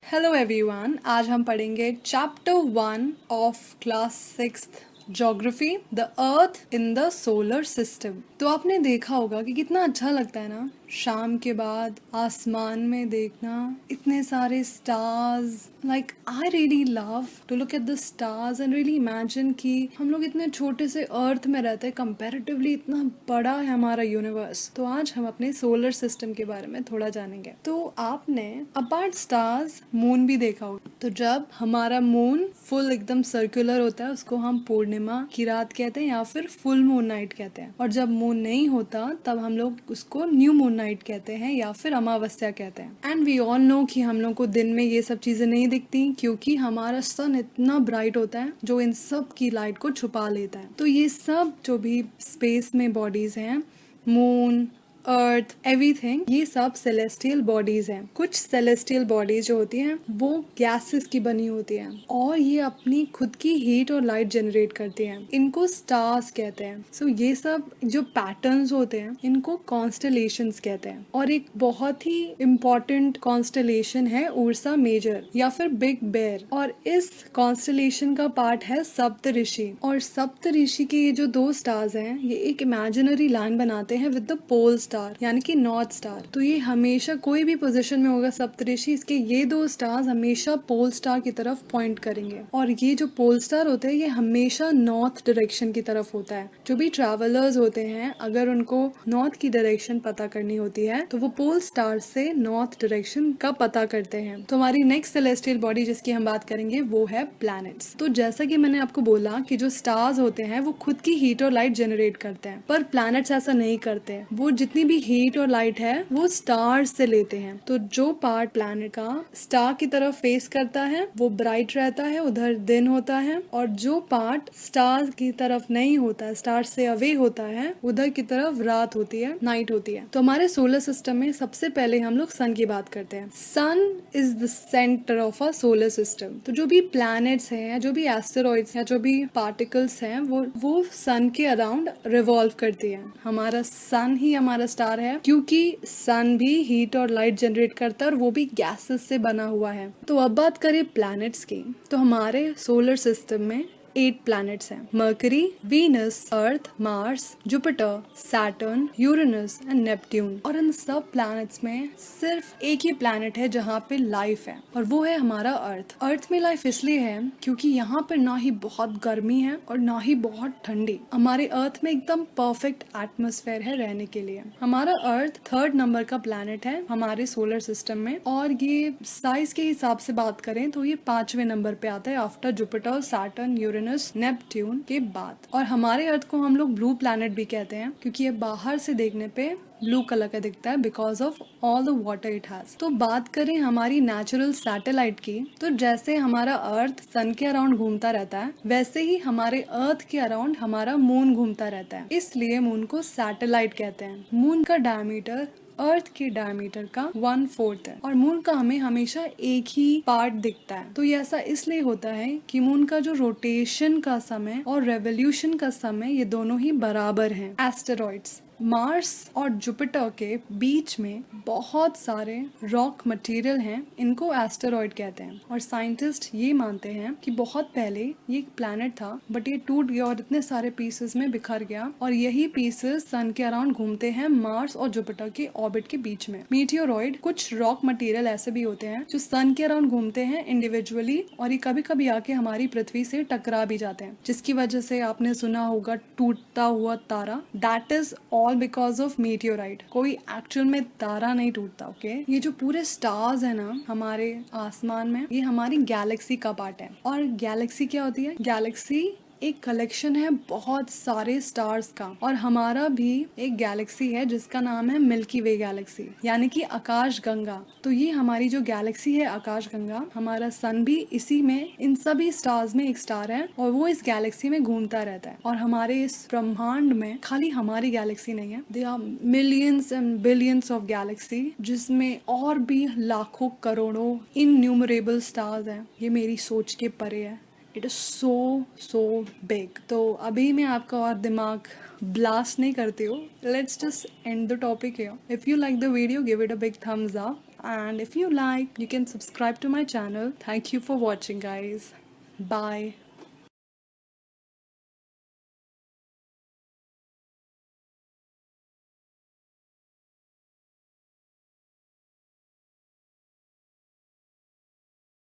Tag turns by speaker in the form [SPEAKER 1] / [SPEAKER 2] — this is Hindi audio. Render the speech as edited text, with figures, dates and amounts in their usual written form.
[SPEAKER 1] हेलो एवरीवन, आज हम पढ़ेंगे chapter 1 of class 6th geography, the earth in the solar system. तो आपने देखा होगा कि कितना अच्छा लगता है ना शाम के बाद आसमान में देखना इतने सारे stars. Like I really love to look at the stars and really imagine कि हम लोग इतने छोटे से अर्थ में रहते हैं, कंपैरेटिवली इतना बड़ा है हमारा यूनिवर्स। तो आज हम अपने सोलर सिस्टम के बारे में थोड़ा जानेंगे। तो आपने अपार्ट स्टार्स मून भी देखा होगा। तो जब हमारा मून फुल एकदम सर्कुलर होता है उसको हम पूर्णिमा की रात कहते हैं या फिर फुल मून नाइट कहते हैं। और जब मून नहीं होता तब हम लोग उसको न्यू मून नाइट कहते हैं या फिर अमावस्या कहते हैं। एंड वी ऑल नो कि हम लोग को दिन में ये सब चीजें नहीं दिखती क्योंकि हमारा सन इतना ब्राइट होता है जो इन सब की लाइट को छुपा लेता है। तो ये सब जो भी स्पेस में बॉडीज हैं, मून, अर्थ, एवरीथिंग, ये सब सेलेस्टियल बॉडीज हैं। कुछ सेलेस्टियल बॉडीज जो होती हैं वो गैसेस की बनी होती हैं और ये अपनी खुद की हीट और लाइट जनरेट करती हैं। इनको स्टार्स कहते हैं। सो ये सब जो पैटर्न्स होते हैं इनको कॉन्स्टलेशंस कहते हैं। और एक बहुत ही इम्पोर्टेंट कॉन्स्टलेशन है उर्सा मेजर या फिर बिग बेयर। और इस कॉन्स्टलेशन का पार्ट है सप्तऋषि। और सप्तऋषि के ये जो दो स्टार्स हैं ये एक इमेजिनरी लाइन बनाते हैं विद द पोल स्टार यानी कि नॉर्थ स्टार। तो ये हमेशा कोई भी पोजीशन में होगा सप्तऋषि, इसके ये दो स्टार्स हमेशा पोल स्टार की तरफ पॉइंट करेंगे। और ये जो पोल स्टार होते हैं ये हमेशा नॉर्थ डायरेक्शन की तरफ होता है। जो भी ट्रैवलर्स होते हैं अगर उनको नॉर्थ की डायरेक्शन पता करनी होती है तो वो पोल स्टार से नॉर्थ डायरेक्शन का पता करते हैं। तो हमारी नेक्स्ट सेलेस्टियल बॉडी जिसकी हम बात करेंगे वो है प्लैनेट्स। तो जैसा कि मैंने आपको बोला कि जो स्टार्स होते हैं वो खुद की हीट और लाइट जनरेट करते हैं, पर प्लैनेट्स ऐसा नहीं करते। वो जितनी भी हीट और लाइट है वो स्टार्स से लेते हैं। तो जो पार्ट प्लैनेट का स्टार की तरफ फेस करता है वो ब्राइट रहता है, उधर दिन होता है। और जो पार्ट स्टार की तरफ नहीं होता, स्टार से अवे होता है, उधर की तरफ रात होती है, नाइट होती है। तो हमारे सोलर सिस्टम में सबसे पहले हम लोग सन की बात करते हैं। Sun is the centre of a solar system. तो जो भी प्लैनेट्स हैं, जो भी एस्टेरॉइड्स हैं, जो भी पार्टिकल्स हैं वो सन के अराउंड रिवॉल्व करती है। हमारा सन ही हमारा स्टार है क्योंकि सन भी हीट और लाइट जनरेट करता है और वो भी गैसेस से बना हुआ है। तो अब बात करें प्लैनेट्स की, तो हमारे सोलर सिस्टम में 8 प्लैनेट्स हैं। Mercury, Venus, earth, Mars, Jupiter, Saturn, Uranus and Neptune. और इन सब प्लैनेट्स में सिर्फ एक ही प्लैनेट है जहाँ पे लाइफ है और वो है हमारा अर्थ। अर्थ में लाइफ इसलिए है क्योंकि यहाँ पर ना ही बहुत गर्मी है और ना ही बहुत ठंडी। हमारे अर्थ में एकदम परफेक्ट एटमॉस्फेयर है रहने के लिए। हमारा अर्थ 3rd नंबर का प्लैनेट है हमारे सोलर सिस्टम में। और ये साइज के हिसाब से बात करें तो ये 5वें नंबर पे आता है after Jupiter, Saturn, Uranus, Neptune के बाद। और हमारे अर्थ को हम लोग ब्लू प्लैनेट भी कहते हैं क्योंकि ये बाहर से देखने पे ब्लू कलर का दिखता है because of all the water it has. तो बात करें हमारी नेचुरल सैटेलाइट की, तो जैसे हमारा अर्थ सन के अराउंड घूमता रहता है वैसे ही हमारे अर्थ के अराउंड हमारा मून घूमता रहता है, इसलिए मून को सैटेलाइट कहते हैं। मून का डायमीटर अर्थ के डायमीटर का 1/4 है और मून का हमें हमेशा एक ही पार्ट दिखता है। तो ये ऐसा इसलिए होता है कि मून का जो रोटेशन का समय और रेवोल्यूशन का समय ये दोनों ही बराबर हैं। एस्टेरॉइड्स, मार्स और जुपिटर के बीच में बहुत सारे रॉक मटेरियल हैं, इनको एस्टेरॉइड कहते हैं। और साइंटिस्ट ये मानते हैं कि बहुत पहले ये एक प्लैनेट था बट ये टूट गया और इतने सारे पीसेस में बिखर गया और यही पीसेस सन के अराउंड घूमते हैं मार्स और जुपिटर के ऑर्बिट के बीच में। मीटियोरॉइड कुछ रॉक मटेरियल ऐसे भी होते हैं जो सन के अराउंड घूमते हैं इंडिविजुअली और ये कभी कभी आके हमारी पृथ्वी से टकरा भी जाते हैं, जिसकी वजह से आपने सुना होगा टूटता हुआ तारा। That is all because of meteorite. कोई एक्चुअल में तारा नहीं टूटता। ओके, ये जो पूरे स्टार्स है ना हमारे आसमान में, ये हमारी गैलेक्सी का पार्ट है। और गैलेक्सी क्या होती है? गैलेक्सी एक कलेक्शन है बहुत सारे स्टार्स का। और हमारा भी एक गैलेक्सी है जिसका नाम है मिल्की वे गैलेक्सी यानी कि आकाश गंगा। तो ये हमारी जो गैलेक्सी है आकाश गंगा, हमारा सन भी इसी में, इन सभी स्टार्स में एक स्टार है और वो इस गैलेक्सी में घूमता रहता है। और हमारे इस ब्रह्मांड में खाली हमारी गैलेक्सी नहीं है, they are millions and billions of galaxy जिसमें और भी लाखों करोड़ों इनन्यूमरेबल स्टार्स हैं। ये मेरी सोच के परे है। It is so big. तो अभी मैं आपका और दिमाग ब्लास्ट नहीं करती हूँ। Let's just and the topic here. If you like the video give it a big thumbs up and if you like, you can subscribe to my channel. Thank you for watching, guys. Bye.